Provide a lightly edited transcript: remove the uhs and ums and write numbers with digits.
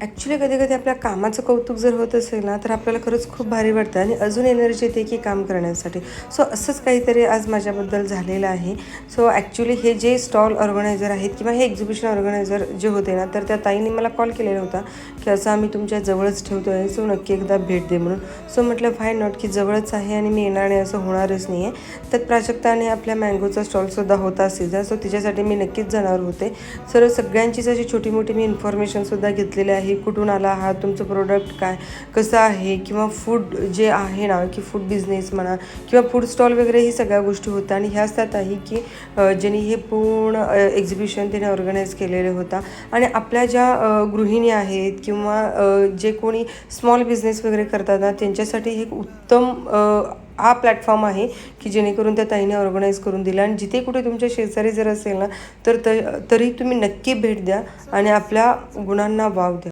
Actually कधी-कधी आपल्या कामाचं कौतुक जर होत असेल ना, तर आपल्याला खरंच खूप भारी वाटतं आणि अजून एनर्जी येते की काम करण्यासाठी. सो असंच काहीतरी आज माझ्याबद्दल झालेलं आहे. सो ॲक्च्युली हे जे स्टॉल ऑर्गनायझर आहेत किंवा हे एक्झिबिशन ऑर्गनायझर जे होते ना, तर त्या ताईंनी मला कॉल केलेला होता, की असं आम्ही तुमच्या जवळच ठेवतो आहे, सो नक्की एकदा भेट दे म्हणून. सो म्हटलं व्हाय नॉट, की जवळच आहे आणि मी येणार नाही असं होणारच नाही आहे. त्यात प्राजक्ताने आपल्या मँगोचा स्टॉलसुद्धा होता शेजार, सो तिच्यासाठी मी नक्कीच जाणार होते. सर सगळ्यांचीच अशी छोटी-मोठी मी इन्फॉर्मेशनसुद्धा घेतलेली आहे. कुठून आला आहात, तुमचं प्रोडक्ट काय, कसं आहे किंवा फूड जे आहे ना, की फूड बिझनेस म्हणा किंवा फूड स्टॉल वगैरे ही सगळ्या गोष्टी होत्या. आणि ह्याच त्यात आहे की ज्यांनी हे पूर्ण एक्झिबिशन तिने ऑर्गनाईज केलेलं होता. आणि आपल्या ज्या गृहिणी आहेत किंवा जे कोणी स्मॉल बिझनेस वगैरे करतात ना, त्यांच्यासाठी हे एक उत्तम हा प्लॅटफॉर्म आहे की जेणेकरून त्या ताईने ऑर्गनाईज करून दिला. आणि जिथे कुठे तुमच्या शेजारी जर असेल ना, तर तरी तुम्ही नक्की भेट द्या आणि आपल्या गुणांना वाव द्या.